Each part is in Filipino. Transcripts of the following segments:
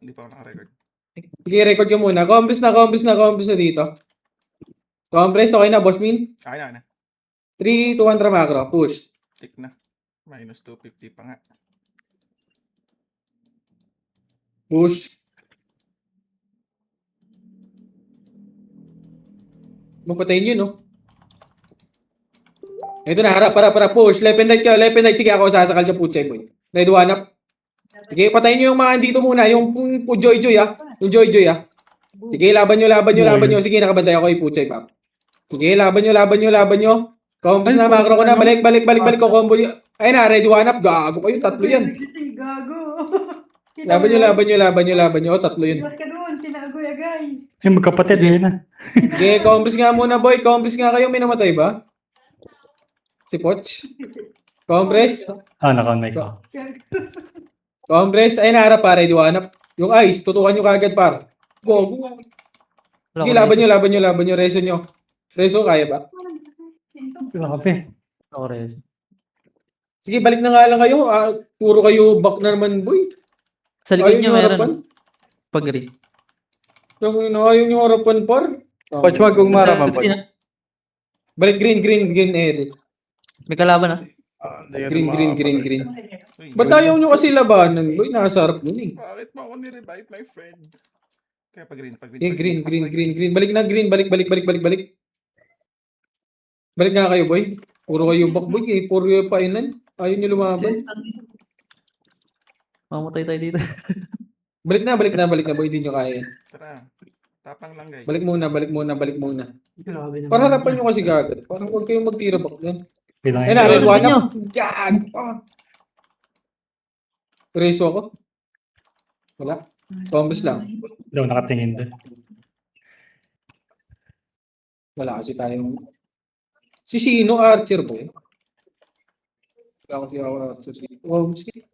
Hindi pa ako naka-record. Sige, record ko muna. Compress na dito. Compress, okay na, boss min? Okay na. 3, 2, 1, macro. Push. Tick na. Minus 250 pa nga. Push. Mapatayin yun, no? Ito na, harap, para, push. Left and right ka, left and right. Sige, ako sasakal siya, putya, boy. Red one up. Sige, patayin nyo yung mga dito muna. Yung Joy-Joy, ah. Yung Joy-Joy, ah. Sige, laban nyo. Sige, nakabantay ako, putya, pa. Sige, laban nyo. Compress na, macro ko na. Balik ko, combo nyo. Ayun na, ready one up. Gago kayo, tatlo yan. Gago. Laban nyo. Tatlo yun. Iwas ka doon, tinagoy agay. Ay, magkapatid yun na. Sige, compress nga muna, boy. Compress nga kayo. May namatay ba? Si Poch? Compress? Nakamay ko. Compress? Ayun na, harap, pa. Ready one up. Yung ice, tutukan nyo kagad, par. Go. Sige, laban nyo. Reso nyo. Reso, kaya ba? Grabe. Ako res. Sige, balik na nga lang kayo. Puro kayo back na naman, boy. Sa likod Ayaw niya nyo harapan. meron. Pag-read. Ayaw nyo harapan, par. Coach, wag kong maraman po. Balik green, Eric. May kalaban ah. Green. Uy, Ba't ayaw nyo kasi labanan, boy? Nasa harap yun, eh. Bakit mo ako ni-revive, my friend? Kaya pag green. Okay, green. Balik na, green. Balik. Balik nga kayo, boy. Puro kayo back, boy. Puro kayo painan. Ayaw nyo lumaban. Mamatay tayo dito. Balik na, boy. Hindi nyo kaya. Tara. Tapang lang, guys. Balik muna. Grabe naman. Para harapan nyo kasi gagad. Parang huwag kayong magtira back yan. Bilang Ayun na, Ayun, red one nyo. up. Gag! Reso ako. Wala. Combos lang. daw nakatingin doon. Wala kasi tayong... Si Sino Archer, boy. Wala kasi ako Archer. Wow, sige.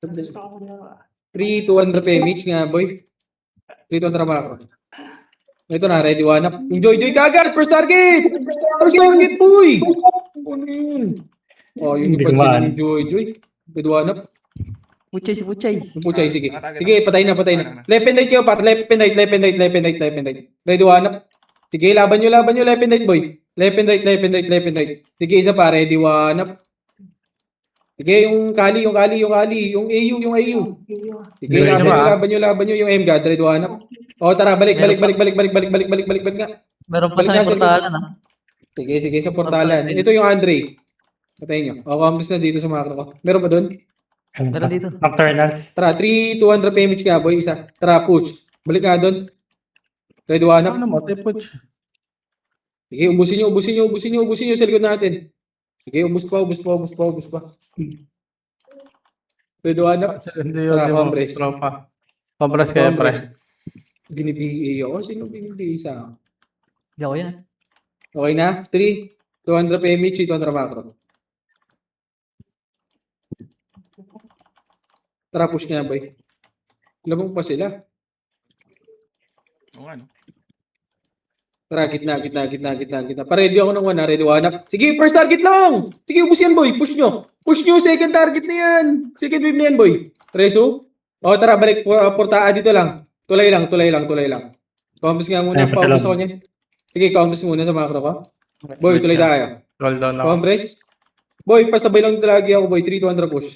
3, 200 PMH nga, boy. 3, 200 macro. Ito na, ready one up. Yung Joy-Joy kagad! First target, boy! Ano yun? Oh, yun yung Hindi pansin kumaan. ni Joy-Joy. Ready one up. Puchay si Puchay. Yung puchay, sige. Nakatagad Sige, ako. patay na. Left and right kayo, pat. Left and right. Ready one up. Sige, laban nyo, left and right, boy. Left and right. Sige, isa pa, ready one up. Sige, yung Kali. Yung AU. Sige, Ready laban nyo, yung M-God, ready one up. O, tara, balik nga. Meron pa Balik sa na, portalan ah. Sige, sa portalan. Ito yung Andre. Patayin nyo. O, compass na dito sa macro ko. Meron ba doon? Meron dito. Nocturnals. Tara, 3, 200 PMH ka, boy. Isa. Tara, push. Balik nga doon. Ready one up. Ano mo, Coach? Sige, ubusin nyo sa likod natin. Sige, ubus pa. Ready one up. Hindi Tara, yun, compress. tropa. Compress kayo, pre. Binibigay ako. Sino binibigay sa akin? Hindi ako yan ah. Okay na? 3, 200 PMH, 200 macro. Tara, push nga, boy. Labang pa sila. Oo nga, no? Tara, gitna. Pa-ready ako ng 1, ready one up. Sige, first target lang! Sige, ubus yan, boy. Push nyo, second target na yan. Second wave na yan, boy. Reso? O, tara, balik. Portaa dito lang. Tulay lang. Compass nga muna. Ayun, Paubos patalang. ako niyan. Sige, compass muna sa macro ko. Boy, tulay tayo. Roll down ako. Compress. Boy, pasabay lang lagi ako, boy. 3, 200 push.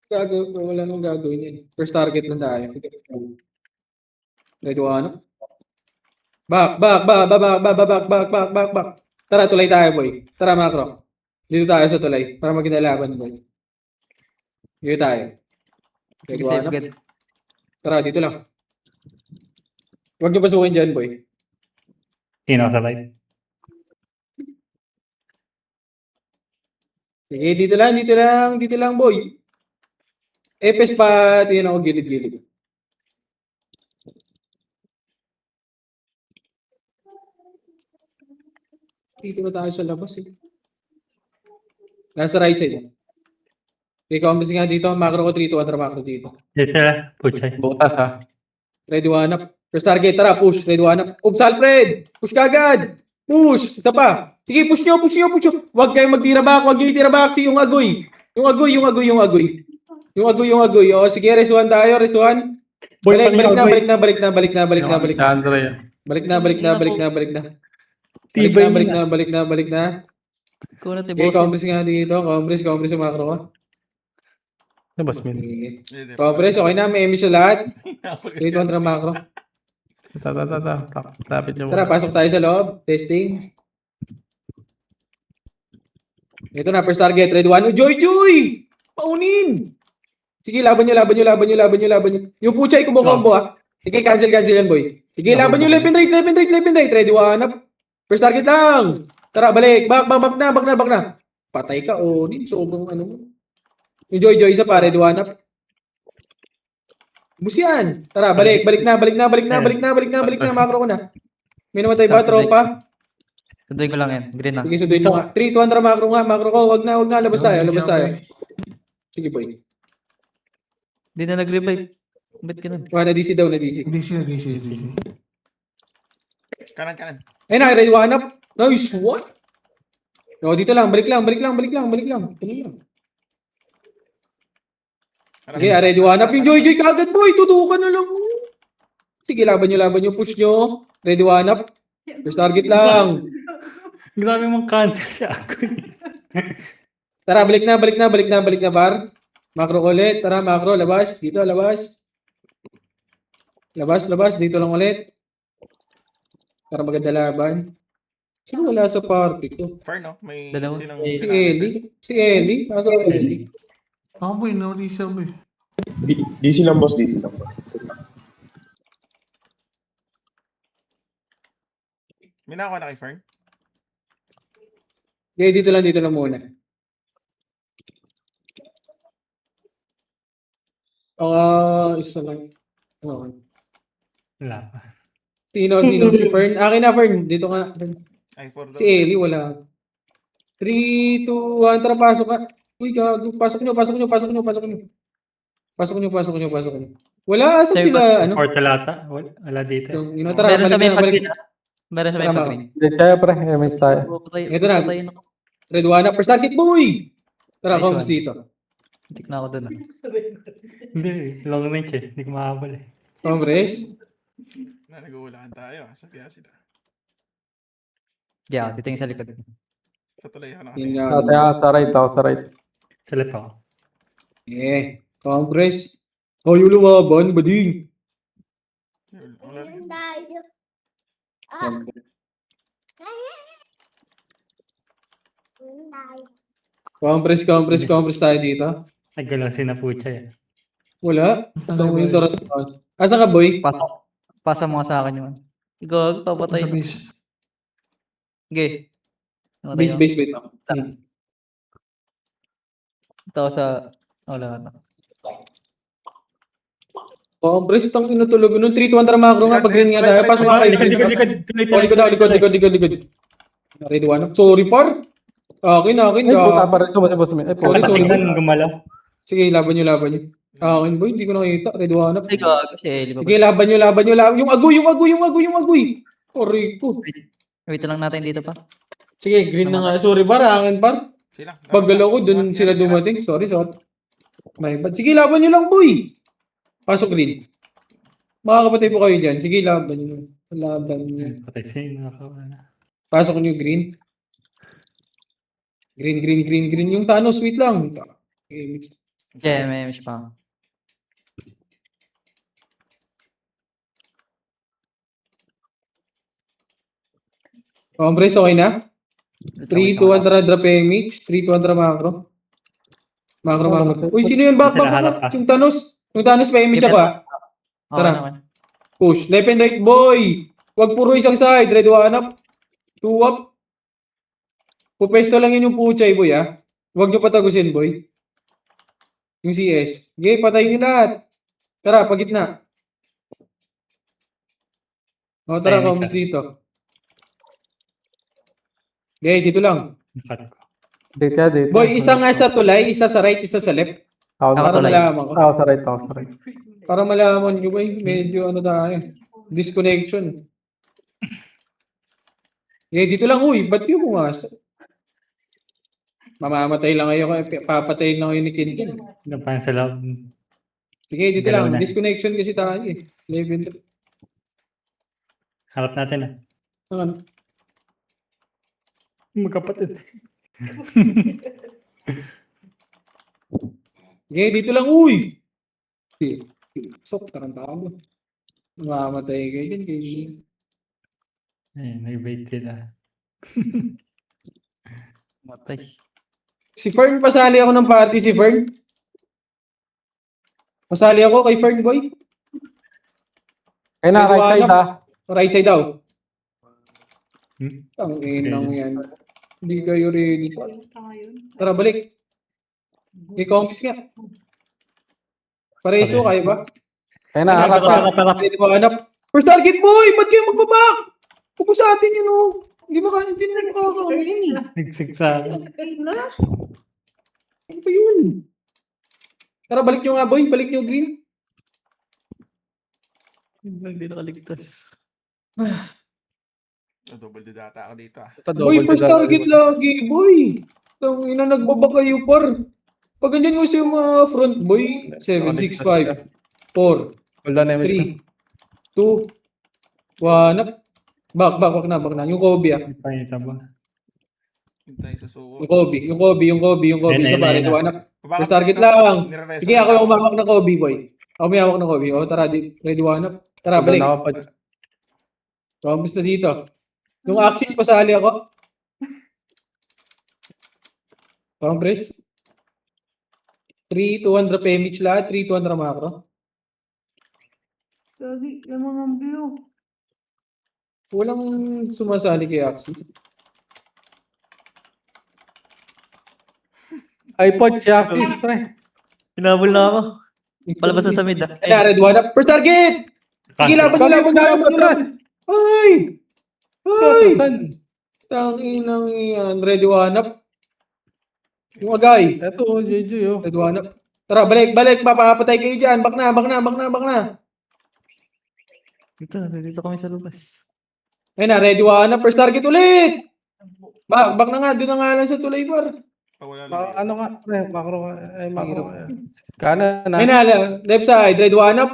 Wala nang gagawin yan. First target lang tayo. Ready one up. Back. Tara, tulay tayo, boy. Tara, macro. Dito tayo sa tulay. Para maginalaban, boy. Dito tayo. Ready Sige, one safe up. agad. Tara, dito lang. Huwag niyo pasukin dyan, boy. Ino sa right. Sige, dito lang, boy. Epes pa, tingnan ako gilid-gilid. Dito na tayo sa labas, eh. Nasa right side. Ikaw, ambas nga dito. Macro ko 3, 200 macro dito. Yes, sir. Puchay. Butas, ha? Ready one up. First target, tara, push. Ready one up. Oops, Alfred! Push kagad! Push! Isa pa. Sige, push nyo. Huwag kayong magtira back. Huwag nyo itira back. Yung agoy. Yung agoy. Yung agoy. O, sige, Rizwan tayo, Rizwan. Boy, Balik na. Si Andre yan. Balik na. Kung natin Okay, boss. Compres nga dito. Compres yung macro ko. Ano boss min? Compres, okay na. May emis yung lahat. 3 kontra macro. Lapit niyo Tara, muna. pasok tayo sa loob. Testing. Ito na, first target. Red 1. Joy! Paunin! Sige, laban nyo. Yung puchay, kubo-combo ah. Sige, cancel yan, boy. Sige, laban nyo. Left and right. Ready, 1 up. First target lang. Tara, balik. Back na. Patay ka, Onin. Sobrang ano mo. Yung Joy, isa pa. Ready, 1 up. Bus yan. Tara, balik na. Macro ko na. May namatay ba, tropa? Sunduin ko lang yan. Green na. Sige, sunduin mo nga. 3, 200 macro ko. Wag na. Labas tayo. Sige, boy. Hindi na nag-revive. Ba't ganun? Na DC daw, na DC. DC. Kanan. Ayun na, ready, 1 up. Nice, what? O, dito lang. Balik lang. Tuloy lang. Sige, ready, 1 up. Yung Joy kagad, boy. Tutukan na lang. Sige, laban nyo. Push nyo. Ready, 1 up. First target lang. Grabe mong cancel si Agoy. Tara, balik na, bar. Macro ulit. Tara, macro. Labas. Dito, labas. Dito lang ulit. Para maganda laban. Sino wala sa party ko? Fern, no? May Dalawang sinong si Si Ellie. Nasa Ellie. Ako boy, nawali siya boy. DC lang boss. May nakakuha na kay Fern? Okay, dito lang muna. Isa lang. Okay. Wala pa. Sino? Si Fern. Akin na, Fern. Dito nga. Ay, for Si Ellie, wala. 3, 2, 1, tara, pasok ka. Uy, gago. Pasok nyo. Wala, asan Sir, sila, ano? Portalata. Wala dito. Yung tara, Meron sa may balik pag-green na. ah. Meron sa may Tama. pag-green. Hindi kaya pre, MS tayo. Ito na. Red 1 up. First target, boy! Tara, Nice comes one. dito. Tik na ako dun ah. Hindi, long range eh. Hindi ko makabal eh. Compres. nag-uulaan tayo. Sa kaya sila. Yeah, titingin sa likod. Sa tuloy ako Yun nakatingin. nga. Sa right ako, sa right. Salip ako. Compres. Yung lumaban, bading. Wala rin. Compres tayo dito. Nagalaw si Napucha eh. Wala. Ano Yung boy? Asa ka, boy? Pasa mo nga sa akin yun. Ikaw, papatay. Sa base. Okay. Namatay Base, ako. base, wait. Ito ako sa... Wala na. Compres, tang inutulog. Nung 3-200 macro nga, pag-green nga tayo. Pasok nga kayo. Likod. Ready, 1 up. Sorry, par. Akin. Ay, puta pa rin sa boss min. Ay, Sorry, puta. sorry. Patingnan gumalaw. Sige, laban nyo. Akin, boy, hindi ko nakita. Ready, 1 up. Ay, gago si Ellie. Sige, laban nyo. Yung agoy. Sorry ko. Wait lang natin dito pa. Sige, green na nga. Sorry, par. Akin, par. Sila. Paggalaw ko, dun sila dumating. Sorry. May bad. Sige, laban nyo lang, boy. Pasok green. Makakapatay po kayo dyan. Sige, laban nyo. Patay siya. Nakakawala. Pasok nyo green. Green. Yung Thanos, sweet lang. Okay, Yeah, may miss pa. Compres, okay na? 3, 200 drop mix. 3, 200 macro. Macro. Uy, sino yun? Back. Yung Thanos. Yung Thanos pa image ako ah. Okay Tara. naman. Push. Left and right, boy. Wag puro isang side. Red 1 up. 2 up. Pupesto lang yun yung puchay, boy ah. Wag nyo patagusin, boy. Yung CS. Okay, patayin nyo lahat. Tara, pagitna. O, tara, Ayun, comes isa. dito. Okay, dito lang. Nakat ko. Dito. Boy, isa nga sa tulay, isa sa right, isa sa left. Ako Ako Para tulay. malaman ko. Ako sa right. Para malaman nyo, boy. Medyo ano tayo. Disconnection. Okay, dito lang, uy. Ba't yung umasa? Mamamatay lang kayo, papatayin lang kayo ni Ken dyan. Ano pa yan sa loob? Sige, dito Dalawa lang. na. Disconnection kasi tayo eh. 11. Harap natin ah. Ano? Magkapatid. Sige, dito lang. Uy! Sok, tarantado. Mamamatay kayo dyan. Ayun, nag-baited ah. Matay. Si Fern, pasali ako ng party si Fern. Pasali ako kay Fern, boy. Kaya na, right side ha. Right side daw. Hmm? Ang inang yan. Hindi kayo ready. Tara, balik. I-comics nga. Pareso, kaya ba? Kaya na, harap ha. Pwede ba hanap? First target, boy! Ba't kayo magbabak? Pupo sa atin yun, oh. Hindi na makakawin eh. Sigsig sa akin. Ay na. Ano ba yun? Tara, balik nyo nga, boy. Balik nyo, green. Hindi nakaligtas. Double the data ako dito ah. Boy, first target lagi, boy. Tang ina, nagbaba kayo, par. Pag ganyan mo siya mga front, boy. 7, 6, 5, 4, Hold on, MH. 3, 2, 1. Back na. Yung Kobe, ah. Pakita ba? Hintay sa suko. Yung Kobe. Isa pa, red one up. First target Baka- lang. nire-reso Sige, ako nila yung umawak ng Kobe, boy. Ako may hawak ng Kobe. O, tara, ready one up. Tara, balik. Promise na dito. Yung Axis, pasali ako. Compress. 3, 200 PMH lahat. 3, 200 macro. Gagi, yung mga blue. Walang sumasali kay Axis. iPod, Jaxis, pre. Hinabol na ako. Palabas na sa mid ah. Kaya, red one up. First target! Sige, laban nyo. Ay! Tanginang yan. Ready one up. Yung agay. Eto, JJ, oh. Ready one up. Tara, balik. Papapatay kayo dyan. Bak na. Dito kami sa labas. Ayun na, ready one up. First target ulit. Bak na nga. Doon na nga lang sa tulay bar. Wala lang. Ano nga, pre, macro ka. Ay, macro ka. Kanan na. Ayun na, left side. Ready one up.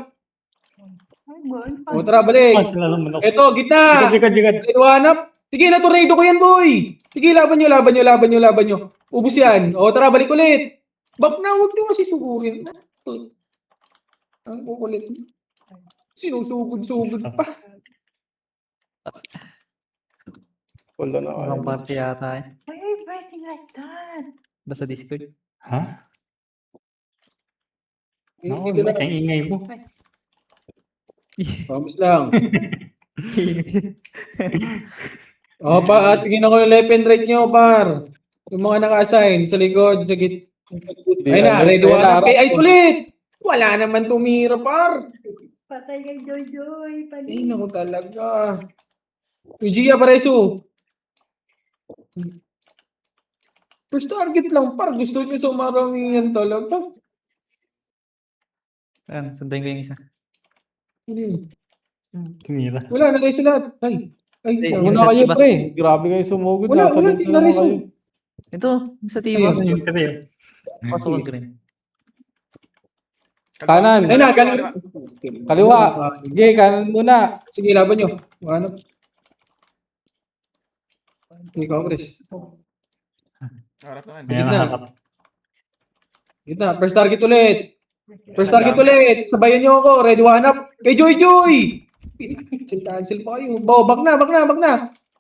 Ay, boy. O, tara, balik. Ito, gitna. Jigad. Ready one up. Sige, na-tornado ko yan, boy. Sige, laban nyo. Ubus yan. O, tara, balik ulit. Bak na, huwag nyo kasi sugurin. Ang kukulit. Sinusugod pa. Hold on, Ibang party yata eh. Why are you pressing like that? Basta Discord. Ha? Ako, Dito lang. ang ingay mo. Promise lang. O, at tingin ako yung left and right nyo, par. Yung mga naka-assign sa likod, sa git. Ayun na, ready one up. Kay Ice ulit. Wala naman tumira, par. Patay kay Joy. Ay, naku talaga. Yung Gia Pareso. First target lang, par. Gusto nyo sa maramihan talaga. Ayan, sundayin ko yung isa. Tumira. Wala, na-reso lahat. Ay, Yung Una sa kayo, tiba. pre. Grabe kayo sumugod. wala, Nasa loob di na na-reso. kayo. Ito, yung sa tiba. Ayun. Yung tabi. Pasok ko green. Kanan. Ayun na, galing. Kaliwa. Sige, kanan muna. Sige, laban nyo. Ano? Ikaw, Chris. Harap naman. May nakakap. Gitna. First target ulit. Sabayan nyo ako. Ready one up. Kay Joy! Cancel pa kayo. Oh, back na.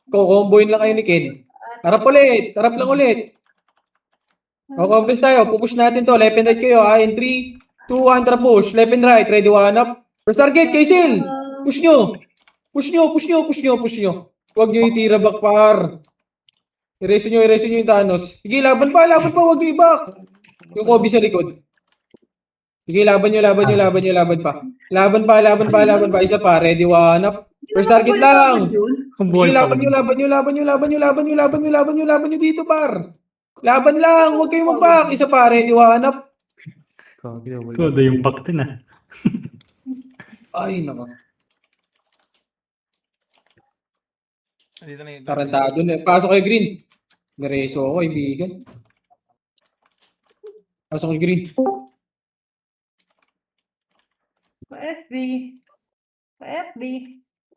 Kukomboyin lang kayo ni Ken. Harap lang ulit. O, compress tayo. Pupush natin to. Left and right kayo. In 3, 2, 1, tara push. Left and right. Ready one up. First target, Kaysil. Push nyo. Huwag nyo itira back, par. Erase nyo yung Thanos. Sige, laban pa. Huwag nyo i-back. Yung Kobe sa likod. Sige, laban pa. Laban pa. Isa pa. Ready, one up. First target lang. Sige, laban nyo dito, par. Laban lang. Huwag kayong mag-back. Isa pa. Ready, one up. Todo yung back din ah. Ay, naman. Dito na yun. Tarantado na. Pasok kayo, Green. Nareso ako, ibigan. Pasok yung green. Pa FB. Pa FB.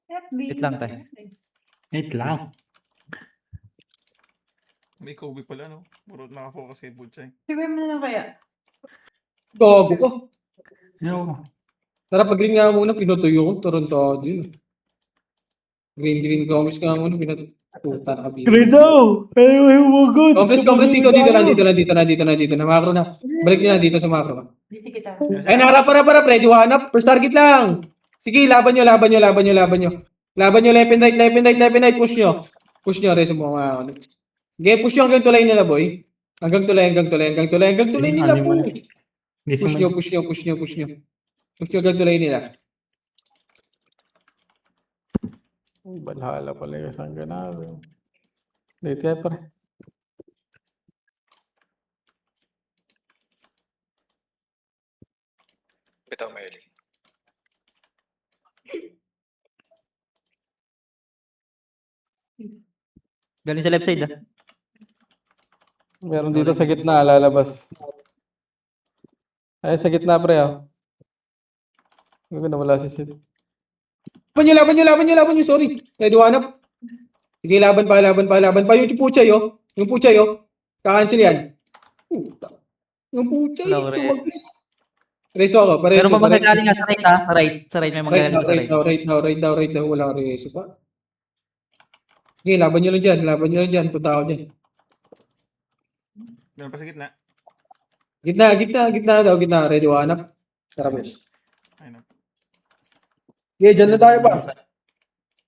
FB. Wait lang, tay. Wait lang. May Kobe pala, no? Puro nakafocus kay Butchay. Siguro mo na lang kaya. Gago ko. Yo. Tara, pag green nga muna, pinutuyo ko. Toronto din. Green comics nga muna, pinutuyo. Puta na kabila. Credo! Ayaw mo good. Complex dito na. Macro na. Balik nyo na dito sa macro. Dito kita. Ay, harap. Ready, one up. First target lang. Sige, laban nyo. Laban nyo, left and right. Push nyo, reso mo mga ano. Okay, push nyo hanggang tulay nila, boy. Hanggang tulay nila, push. Push nyo. Push nyo hanggang tulay nila. Balhala pala yung isang ganado. Late kaya pa rin. Bitaw Meli. Galing sa left side ah. Meron dito sa gitna, lalabas. Ay, sa gitna pre ah. Hindi ko nawala si Sid. Laban nyo, sorry. Ready, one up. Sige, laban pa. Yung puchay, oh. Kakancel yan. Puta. Yung puchay, Wala ko rin. tumagis. Reso ako, pareso. Pero pa magagaling nga sa right ah. Sa right may magagaling sa right. Right now. Wala ka reso pa. Sige, laban nyo lang dyan. Punta ako dyan. Meron pa sa gitna. Gitna daw. Ready, one up. Tara, boss. Ayun na. Okay, dyan na tayo pa.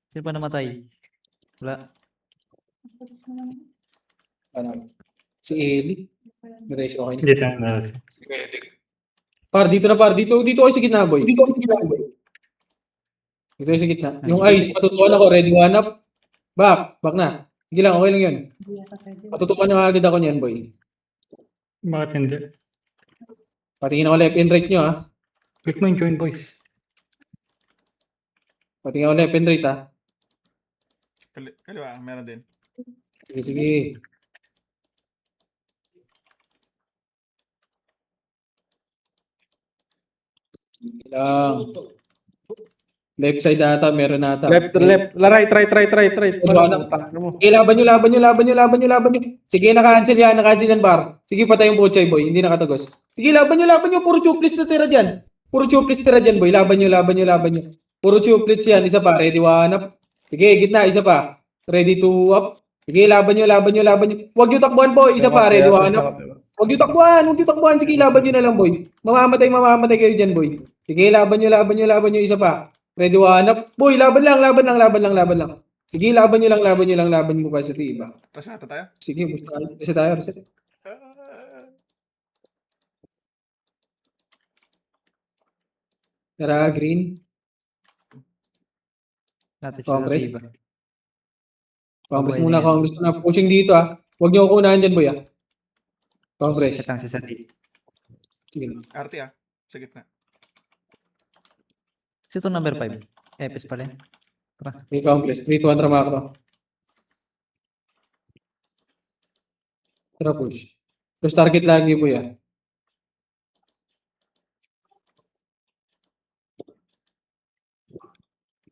Sino pa namatay? Wala. Ano? Si Eli. Reso okay na. Dito na. Sige, di. Dito kayo sa gitna, boy. Dito kayo sa gitna. Yung ice, patutukan ako. Ready, one up. Back na. Sige lang, okay lang yun. Hindi yata pwede. Patutukan na agad ako niyan, boy. Bakit hindi? Patingin ako left and right nyo, ha. Click mo yung join boys. Patingin ako left and right, ha. Kaliwa, meron din. Sige. Lang. Left side ata, meron ata. Left. Right. Ano? Ano mo? Okay, laban nyo. Sige, naka-cancel yan, bar. Sige, patay yung Butchay, boy. Hindi nakatagos. Sige, laban nyo. Puro chuplis na tira dyan. Boy. Laban nyo. Puro chuplis yan. Isa pa, ready, one up. Sige, gitna, isa pa. Ready, two up. Sige, laban nyo. Huwag yung takbuhan, boy. Isa pa, ready, one up. Huwag yung takbuhan. Sige, laban nyo na lang, boy. Mamamatay kayo dyan, boy. Sige, laban nyo. Isa pa. Ready, one up. Boy, laban lang. Sige, laban nyo pa sa tiba. Tapos nata tayo. Sige, basta tayo. Ah, Tara, green. Natin sa Congress. iba. Congress Okay, muna. Pushing dito, ah. Huwag nyo kukunahan dyan, boy, ah. Congress. Katang si Sati. Sige na. RT ah. Sa gitna. Sito number 5. Epis pala. May Congress. 3-2 Macro. Tara, push. First target lagi, boy, ah.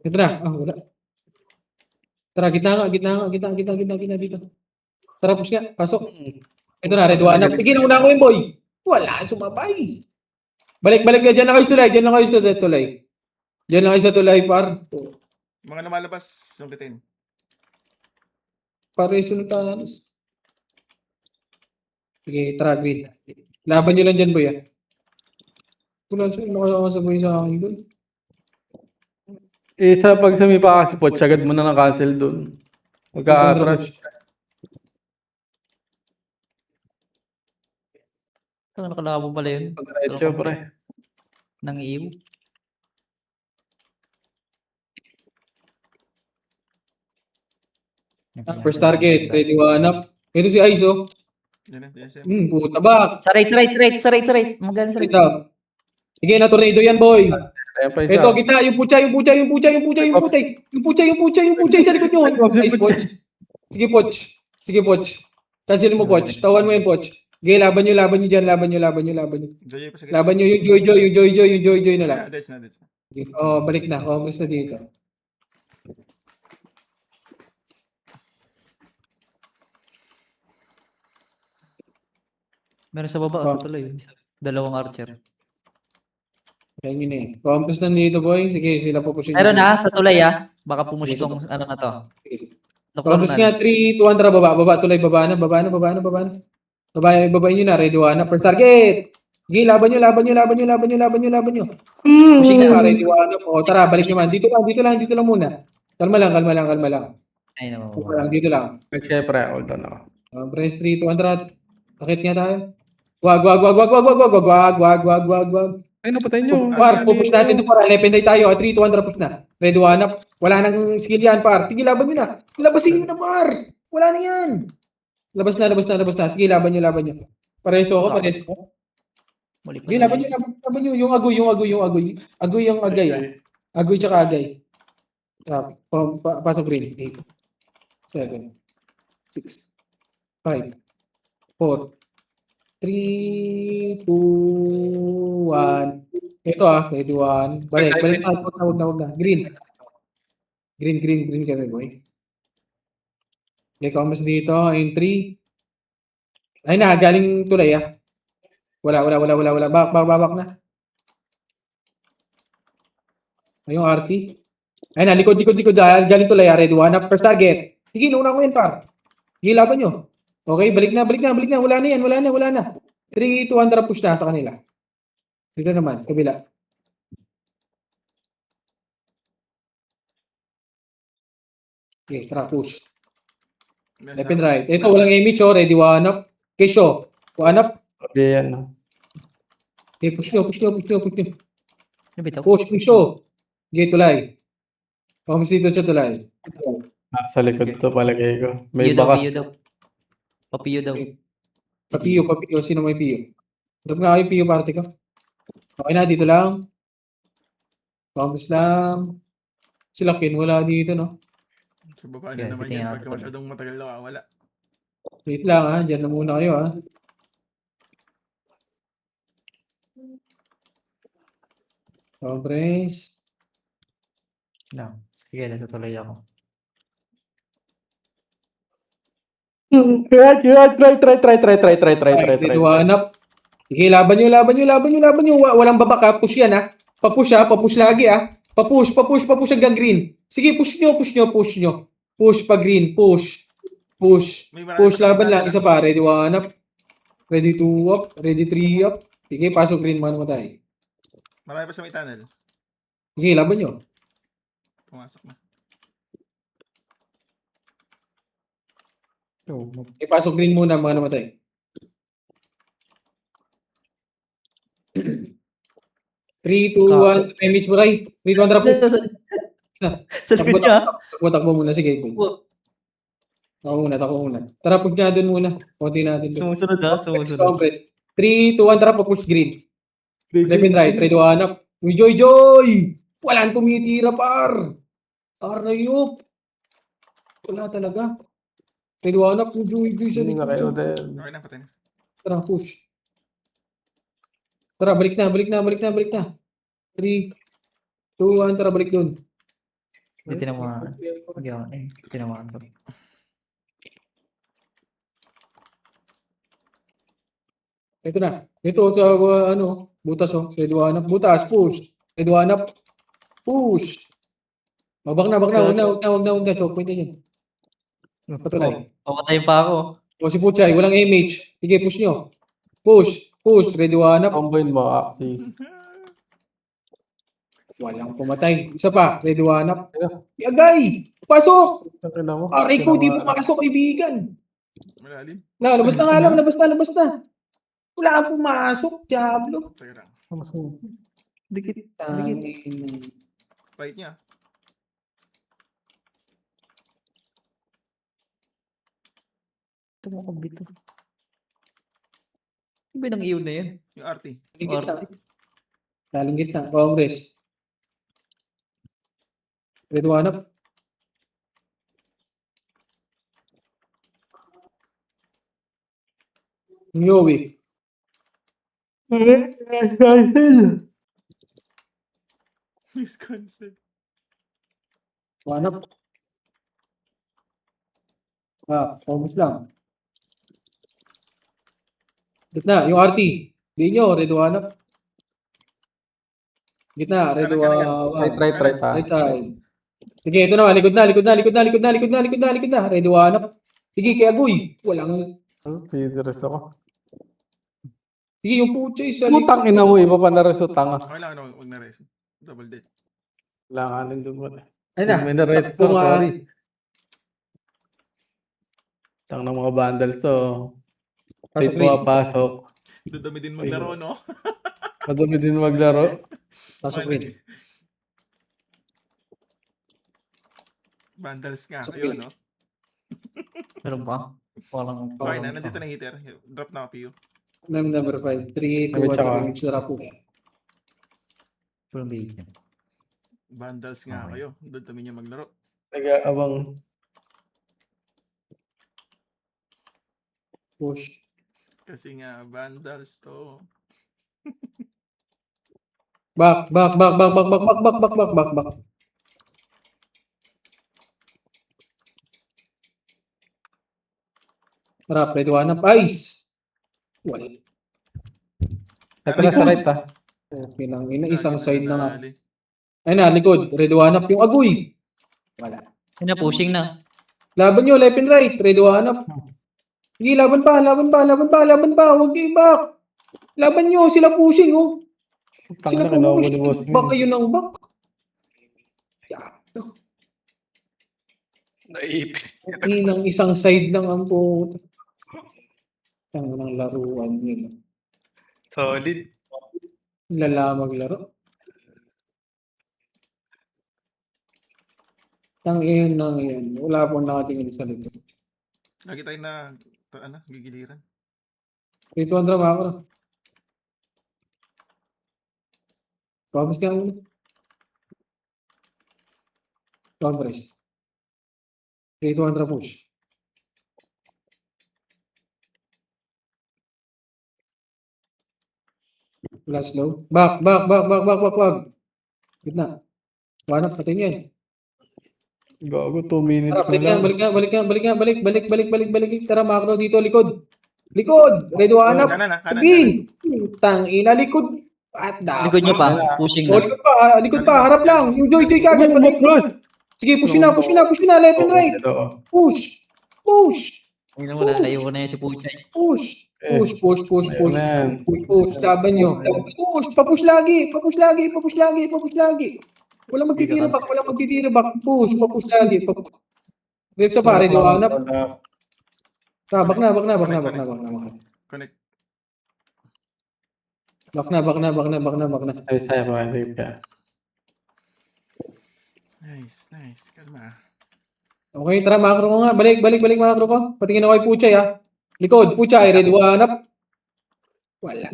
Ito na. Wala. Tara, gitna dito. Tara, push nga. Pasok. Ito na, red one up. Tigil muna ko yung boy. Wala, sumabay. Balik ka. Diyan na kayo sa tulay. Diyan na kayo sa tulay, par. Mga lumalabas. Sungkitin. Pare, sultanos. Sige, tara, green. Laban nyo lang dyan, boy, ah. Wala siya. Nakasabay sa akin doon. Isa pag sumipa ka si Poch, agad mo na cancel dun. Magka-attract. Ito, nakalabo pala yun. Diretso pre. Nang iyo. First target, ready, one up. Ito si Ice, oh. Yan siya. Puta ba? Sa right. Magaling sa right. Ito. Sige, na tornado yan, boy. Ayan pa isa. Ito, kita, yung puchay sa likod nyo. Nice, Poch. Sige, Poch. Cancel mo, Poch. Tawan mo yan, Poch. Sige, laban nyo dyan, laban nyo. Joy pa sa Laban nyo yung Joy na lang. Nadets, nadets. Sige, balik na. Umalis na dito. Meron sa baba, sa tuloy. Dalawang archer. Kaya yun eh. Compass na dito, boy. Sige, sila po pusin. Meron na, sa tulay baka pumush tong ano na to. Compass Nocturnal. nga, 3, 200, baba, tulay, baba na. Babayin nyo na, ready, 1 na. First target! Sige, laban nyo. Pushing na. Ready, 1 na. O, tara, balik naman. Dito lang muna. Kalma lang. Ay, Kalma lang, dito lang. Siyempre, hold on ako. Press 3, 200. Bakit nga tayo? Wag. Ay, napatay nyo. Par, pupush natin ito para. Lependay tayo. 3, 200 push na. Ready, 1 up. Wala nang skill yan, par. Sige, laban nyo na. Labasin nyo na, par. Wala na yan. Labas na. Sige, laban nyo. Pareso ako. Muli pa Sige, laban nyo. Yung agoy. Agoy yung agay, Agoy tsaka agay. Pasok green. 8, 7, 6, 5, 4, 3, 2, 1. Ito ready 1. Balik na. Huwag na. Green kami, boy. Okay, comments dito. In 3. Ay na, galing tulay, Wala. Babak na. Ayong RT. Ay na, likod. Galing tulay, ready 1 up. First target. Sige, nauna ko yan, par. Sige, laban nyo. Okay, balik na. Wala na. 3, 200 push na sa kanila. Dito naman, kabila. Okay, tara, push. Left and right. Ito, walang image, ready, 1 up. Okay, show. 1 up. Okay, yan. Okay, push nyo. Bitaw. Push, show. Okay, tulay. Comments dito sa tulay. Sa likod to palagay ko. May Piyo daw, bakas. piyo daw. Papiyo daw. Sa Pio. Sino may Pio? Drop nga kayo Pio party ko. Okay na, dito lang. Comments lang. Sila Kin, wala dito, no? Sa baba Yeah, na naman titingnan yan. natin Pagka to. masyadong matagal wala. Wait lang, Diyan na muna kayo, Conference. No. Sige, nasa tuloy ako. Try. Dito, hanap. Sige, laban nyo. Walang babaka. Push yan, Papush, papush lagi, Papush hanggang green. Sige, push nyo. Push pa green, push. May marami Push, pa laban sa lang. gitna. Isa pa, ready 1 up. Ready 2 up. Ready 3 up. Sige, pasok green, man matay. Marami pa sa may tunnel. Sige, laban nyo. Pumasok na. Pasok green muna, mga namatay. Three, two, one. Image mo, Ray. 3, 200 po. Sa likod niya. Takbo muna. Sige, boy. Ako muna. Tara, push nga dun muna. Konti natin dun. Sumusunod Compress. 3, 2, 1, tara po, push green. Left and right, ready, 1 up. Joy! Walang tumitira, par. Arayop. Wala talaga. Ready, 1 up, Joy sa Hindi na kayo likod. din. Okay na, patay na. Tara, push. Tara, balik na. 3, 2, 1, tara, balik dun. Hindi tinamaan. Tinamaan ko. Ito na. Ito sa butas Ready, 1 up. Butas, push. Ready, 1 up. Push. Wag na. Huwag na. Choke point yun. Patulay. Pamatayin pa ako. O si Puchay, walang image. Sige, push nyo. Push. Ready, 1 up. Combine mo, axis. Walang pumatay. Isa pa. Ready, 1 up. Agay! Pasok! Nakina mo. Aray ko, di pumasok, kaibigan. Malalim. Labas na nga lang. Labas na. Wala kang pumasok, Diablo. Teka lang. Dikit. Right niya. Tumakog dito. Ano ba ng iyon na yan? Yung RT. Daling gitna. Congress. Ready, 1 up. Yung Yowie. Wisconsin. Wanap. Focus lang. Gitna, yung RT. Di nyo, red wanap. Gitna, red Try, try, try ta. Right side. Sige, ito na, likod na. Red wanap. Sige, kaya Agoy. Walang... Pidres ako. Sige, yung putya isa. Putang ina mo, iba pa na reso tanga. Okay lang, ano, wag na res. Double dead. Langanin doon mo. Ay na. May na-reso Kung, to, sorry. Tang ng mga bundles to. Ay, Pasok rin. pasok. Dudumi din maglaro, no? Madami din maglaro. Pasok rin. Vandals nga Pasok kayo, rin. no? Meron ba? Walang... Okay na, nandito na hitter. Drop na ako, PU. Number 5. 3, 2, May 1, tsaka. 3. Mix na po. Full bacon. Vandals nga Okay. kayo. Dudumi niyo maglaro. Nag-aabang. Push. Kasi nga, Vandals to. Back. Harap, red wanap. Ice. Wala. Ito na sa right ha. Okay lang. Isang Lagi side na nga. nadadali. Ay na, likod. Red wanap yung Agoy. Wala. Yun na, pushing na. Laban nyo, left and right. Red wanap. Sige, laban pa. Huwag kayo back. Laban nyo, sila pushing, oh. Tang Sila na kinuha pushing. ni boss Back mo. kayo ng back. Naipit. Inang isang side lang ang po. Ang ng laruan nila. Solid. Lala maglaro. Ang iyon nang iyan. Wala pong nakatingin sa lito. Lagi tayo na, gigiliran. Ito ang drama ako. Pabos ka muna. Pabres. Ito ang drama push. Wala slow. Back. Gitna. Wanap natin yan. Gago, 2 minutes Tara, na lang. balik. Tara, macro dito, likod. Red wanap. Kanan. Green. Tang ina, likod. At the Likod nyo fuck? pa. Pushing Oh, na. likod pa, harap lang. Yung Joy kagad. Sige, push na, left and right. Push. Ayun na, wala. Layo ko na yan si Puchay. Push. Ayan. Push, laban nyo. Papush lagi. Wala magtitira back. Push lagi. Grip sa pare, di wanap. Bak na. Connect. Bak na. Ay, saya pa. Hindi ka. Nice. Kalma. Okay, tara, macro ko nga. Balik, macro ko. Patingin ako kay Puchay, ha. Likod, Puchay, red wanap. Wala.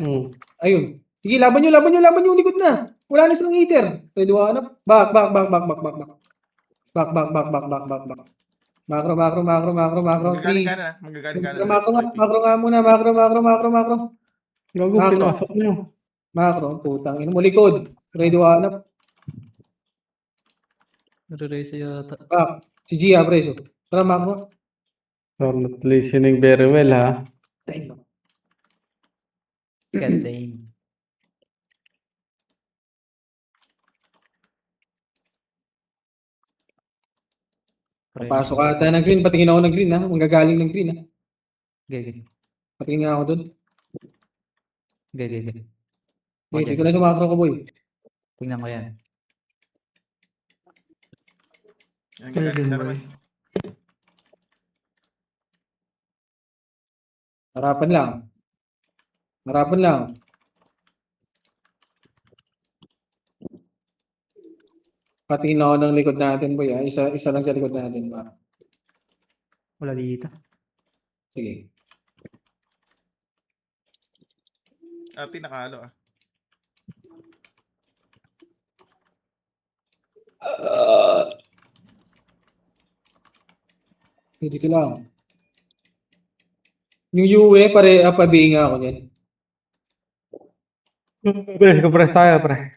Ayun. Sige, laban nyo, likod na. Wala na silang hitter. Red wanap. Back. Macro. Magagaling 3. kanan, magagaling kanan. Macro nga muna. Macro. Gago, Macro. pinasok niyo. Macro, putang ina mo, likod. Red wanap. Nare-race yata. Back. Si Gia, preso. Tara, macro. You're not listening very well, ha? Ayun. God damn. Pasok ata ng green. Patingin ako ng green, ha. Manggagaling ng green, ha. Gagawin. Patingin nga ako doon. Gagawin. Hindi ko na sa macro ko, boy. Tingnan ko yan. Yan, Kaya gagaling din sa ba naman. eh? Harapan lang. Patingin ako ng likod natin, boy, ha. Isa lang sa likod natin, ba. Wala dito. Sige. Ati nakalo, Dito lang. Yung UE, pabinga ako niyan. Pre, kapres tayo, pre.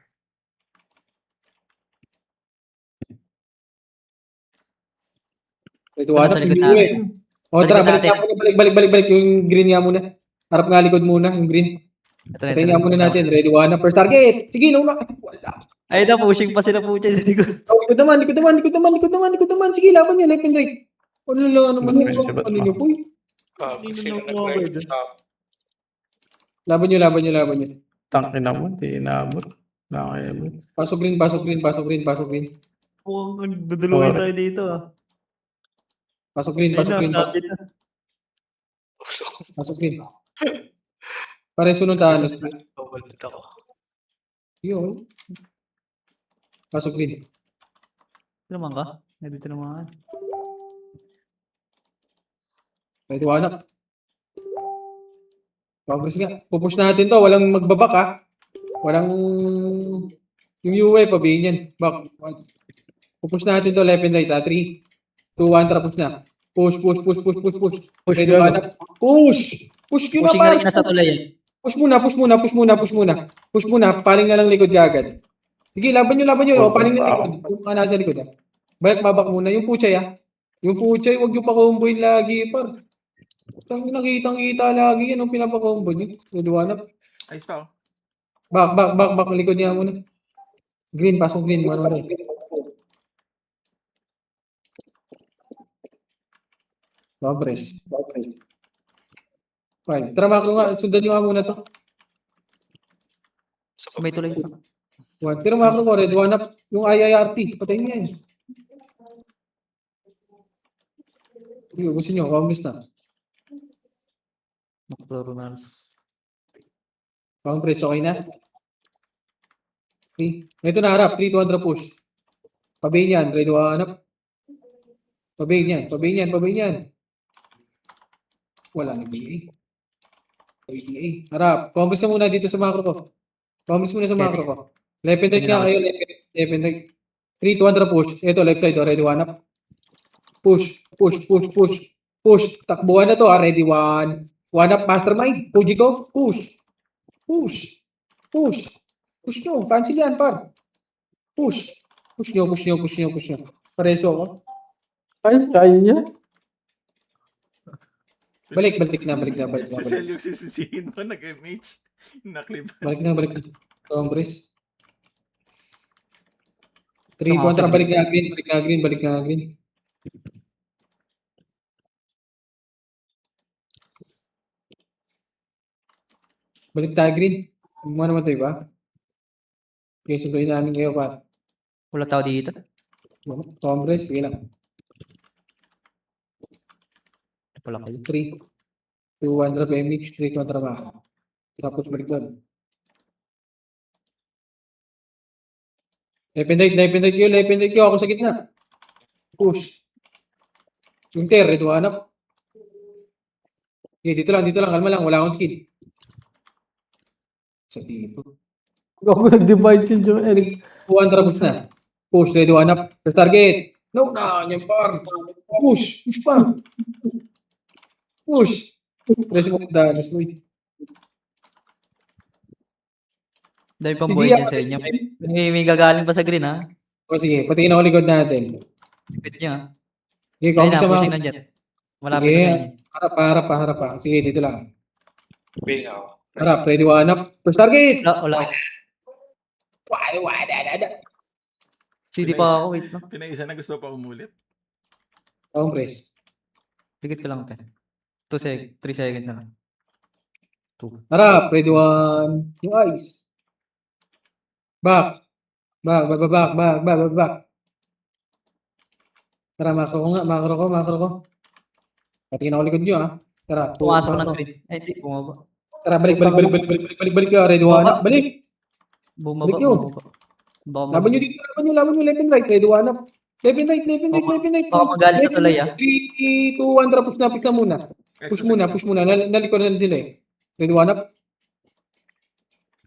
Ito, hanap Nasa yung likod UE. natin. O, tara, Balik balik natin. nga muna, balik. Yung green nga muna. Harap nga likod muna, yung green. Ito na, Patayin nga muna natin. Ready, one up. First target. Sige, nauna. Wala. Ay na, pushing pa sila po dyan sa likod. Oh, likod naman. Sige, laban niya, left and right. Ano naman Mas yun? medyo ba't Ano ma- niyo po? Sila nag-drive sa Laban niyo. Tangin na mo, di inabot. Nakakayabot. Pasok green. Mukhang duduluin tayo dito ah. Pasok green. Ayun na, sabi na. Pasok green. Pare sunod tahanos. Babalit ako. Yun. Pasok green. Ito naman ka? Dito naman. Ready, one up. Progress nga. Pupush natin to. Walang magbabak ha. Walang... Yung UE, pabihin yan. Back. Pupush natin to. Left and right ha. 3, 2, 1. Tara, push na. Push. Push, Ready, one up. Push! Push yun na Pushing na par. rin nasa tulay eh. Push muna. Paling na lang likod agad. Sige, laban nyo. O, paling na likod. Yung mga nasa likod ha. Babak muna. Yung puchay ha. Huwag yung pakomboyin lagi par. Nakitang-kita lagi yan. Ang pinapakombo nyo. Ready, one up. Ayos pa, oh. Back. Likod niya muna. Green, pasok green. Ano. Progress. Fine. Tara, makro nga. Sundan nyo nga muna to. May tulay. One. Tira, makro ko. Red, one up. Yung IIRT. Patayin niya yun. Sige, gusto nyo. Kamulis na. McDonald's. Press, okay na? Okay. Ito na harap. 3, 200 push. Pabayin yan. Red, one up. Pabayin yan. Wala na BA. Harap. Combos na muna dito sa macro ko. Left and right nga kayo. Left and right. 3, 200 push. Ito, left side. Ready, one up. Push. Takbuhan na to. Ready, one. One up, mastermind. Fujikov. Push nyo. Cancel yan, par. Push nyo. Pareso ako. Ay, kaya niya. Balik na. Si Sel yung sisisihin mo, nag-MH. Naklipan. Balik na. Congress. 3 kontra, balik na green. Balik tayo green. Mo naman tayo ba? Okay, sunduin namin kayo pa. Wala tao dito. Congress, sige lang. Wala kayo. 3, 2, 1, drop MX, 3 kontra ba? Tapos balik doon. Left and right kayo. Ako sa gitna. Push. Inter, ito hanap. Okay, dito lang. Kalma lang. Wala akong skill. Sa tipo. Ako nag-divide yun, Joe Eric. 2 trapos na. Push, ready, one up. First target. No, yan par. Push pa. Push. Press mo na, let's do it. Dahil pang buhay dyan sa inyo. May gagaling pa sa green ha. O sige, patingin ako likod natin. Pit nyo ha. Sige, Ayun kung na, sa pushing mga... na dyan. Malapit na Sige, sa inyo. harap pa. Sige, dito lang. Bing ako. Harap, ready, one up. First target. Wala. CD pa ako, wait lang. Pinaisa na gusto pa umulit. Akong press. Higit ko lang 10. 3 seconds na lang. 2. Harap, ready, one. Yung eyes. Back. Tara, makro ko. Patingin ako likod nyo, ha. Tara. Pumasok ng green. Ay, hindi. Bumaba. Tara, balik ka. Ready, one up. Balik. Bumaba. Balik nyo. Baka Laban nyo dito, laban nyo. Left and right. Ready, one up. Left and right. Baka magalit sa tulay, ha. 3, 2, 1, drop. Push na muna. Push muna. Nalikod na sila eh. Ready, one up.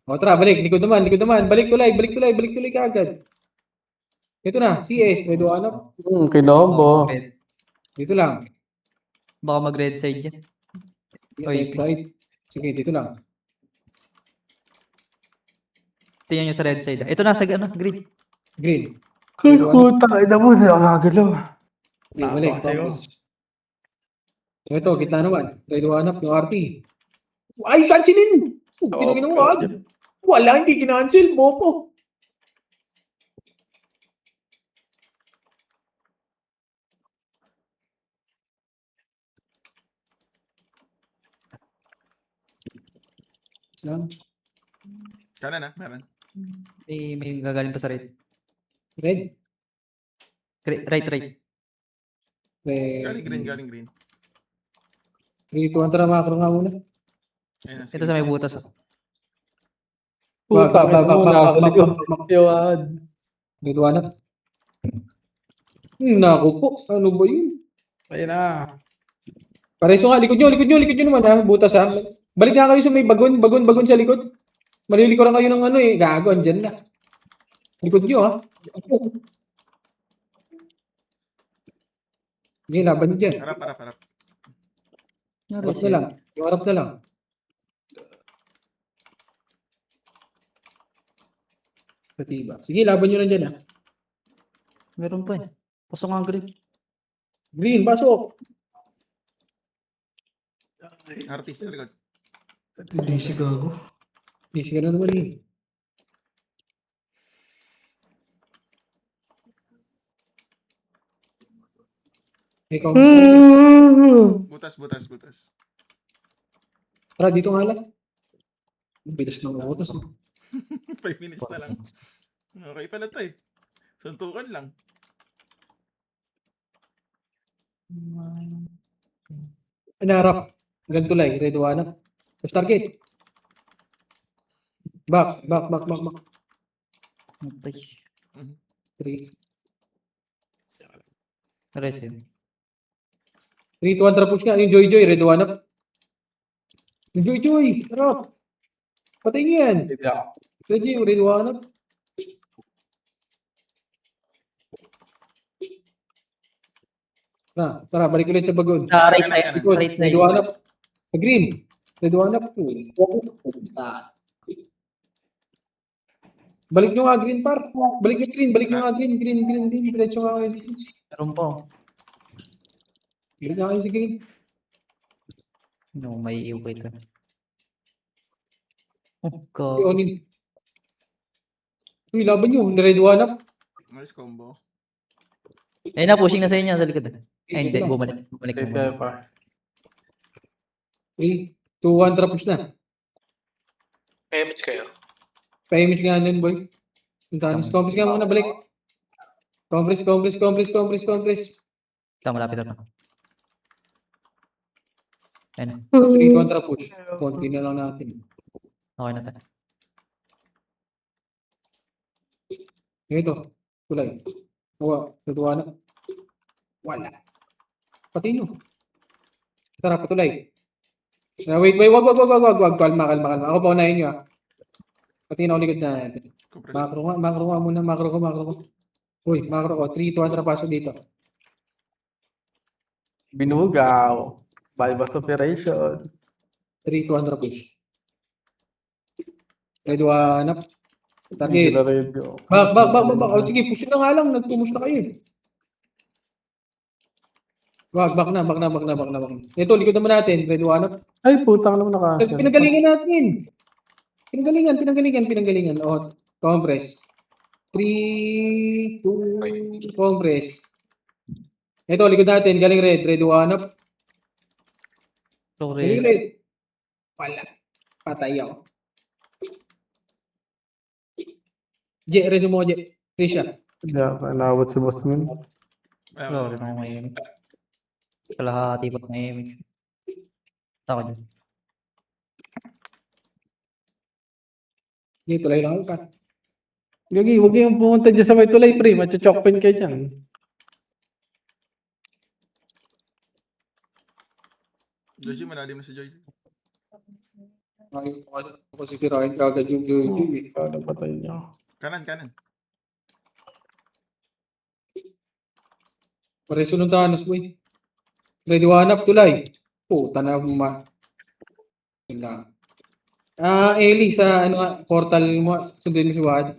O, tara, balik. Likod naman. Balik tulay kaagad. Ito na, CS. Ready, one up. Kinobo. Dito lang. Baka mag-red side dyan. Right side. Sige, dito lang. Tingnan nyo sa red side. Ito nasa green. Green. Kay puta, ina mo, hindi ako nakagalaw. Okay, mali. Nakatawa sa'yo. Compass. Ito, kita naman. Red 1 up yung RT. Ay, cancelin! Pinagin mo agad. Wala, hindi kinancel. Bobo. Lang. Kanan na, meron. May gagaling pa sa red. Red. Right. Galing green, Red. galing green. 3, 2, 1, tara macro nga muna. Ayun, Ito sa may butas. Puta, Bak, nasa likod. bak. Yun. Red 1 up. Naku po. Ano ba yun? Ayun na. Pareso nga, likod nyo naman ha. Butas ha. Balik nga kayo sa may bagon sa likod. Malilikuran kayo ng ano eh. Gago, andyan na. Likod nyo ha. Hindi, laban nyo dyan. Harap. Harap na lang. Yung harap na lang. Sa tiba. Sige, laban nyo lang dyan ha. Meron pa eh. Pasok nga green. Green, pasok. Arti, sa likod. DC gago. Easy ka na naman eh. Ikaw, Butas. tara, dito nga lang. Bilis ng utos. 5 minutes na lang. Okay pala to eh. Suntukan lang. Anarap. Hanggang tulay. Red 1 up. First target. Back. Matay. 3. Resin. 3 to 1 tara push nga. Yung Joy. Red 1 up. Yung Joy. Harap. Patay niyo yan. Red 1 up. Tara, balik ulit sa bagon. Sa right Kanan, side. kanan. Sa right Red side. 1 up. Sa green. Red 1 up. Balik nyo nga green par. Balik nyo nga green. Green. Diretso nga kayo. Meron pa. Balik nga kayo sa green. No, may iyo pa ito. Oh, Si God. Onin. Uy, laban nyo. Red 1 up. Nice combo. Ayun na, pushing na sa inyo sa likod. Ay, hindi. Bumalik. Kaya pa. 3, 2, 1, tara push na. Image kayo. Pa-image nga nun, boy. Puntahan. Compress nga muna, balik. Compress. Lang, malapit na to. Ayun na. 3, kontra push. Konti na lang natin. Okay na tayo. Ito. Kulay. Natuwa na. Wala. Pati nyo. Tara, patuloy. Wait. Wag. Kalma. Ako pa unahin nyo, ha. Pati na ako likod na. Compress. Macro nga muna. Macro ko. Uy, macro ko. 3, 2, 1, tara, pasok dito. Binugaw. Bypass operation. 3, 2, 1, tara, push. Red 1 up. Target. Sila radio. Back. Oh, sige, push na nga lang. Nag-push na kayo. Back na. Ito, likod naman natin. Red 1 up. Ay, putang naman naka-cancel. Pinanggalingan natin. Pinanggalingan. O, compress. 3, 2, compress. Ito, likod natin. Galing red. Red 1 up. Galing Flores. red. Wala. Patay ako. Resume mo, Trisha. Yeah, nalawat si Boss Min. Flores na may aiming. Kalahati pa may aiming. Tako dyan. Sige, tulay lang ka. Gagi, huwag kayong pumunta dyan sa may tulay, pre. Macho-chokpin kayo dyan. Joji, malalim na si Joji. Kasi kirain kagad yung Jojo. Paano patay niyo? Kanan. Pareso ng tanos, boy. Ready 1 up, tulay. Puta na, Yun lang. Ellie, sa ano, portal mo, sundin mo si Wad.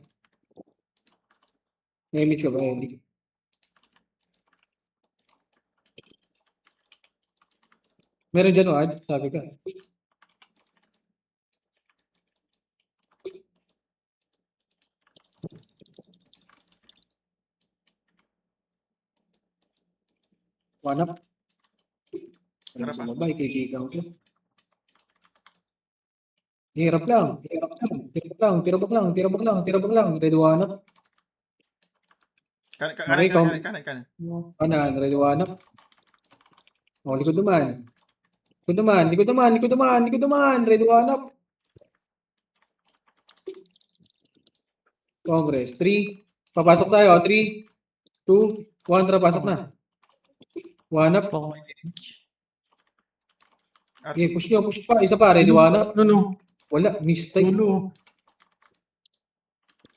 May image ka ba, Ellie? Meron dyan, Wad, sabi ka. Wanap. Ano Harap sa ah. babay, kay Chikang ko. Hirap lang, hirap lang, hirap lang, tirabak lang, tirabak lang, tirabak lang, red wanap. Kanan, Okay, kanan, kanan, kanan. Kanan, red wanap. O, likod naman. Likod naman, likod naman, likod naman, likod naman, red wanap. Congress, 3. Papasok tayo, 3, 2, 1, tara, pasok na. Wanap. Baka may damage. At, Okay, push nyo, push pa. Isa pa, ready wanap. No. Wala, mistake. Tulo.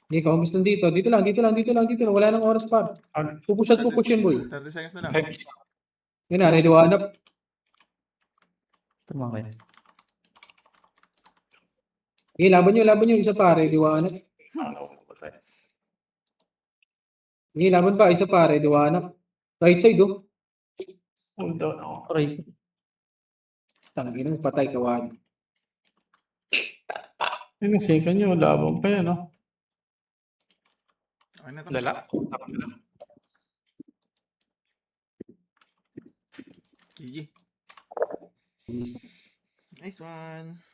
Hindi, kaumis lang dito. Dito lang, dito lang, dito lang, dito lang. Wala nang oras pa. Pupush at pupush yan, boy. 30 seconds na lang. Ay, Yun na, ready wanap. Tama kayo. Okay, laban nyo. Isa pa, ready wanap. Okay, laban pa. Isa pa, ready wanap. Right side, oh. Hold on ako. Aray. Tangina, patay ka, Wad. Yung second nyo, labang pa yan, no? Okay na to. lala. GG. Nice one.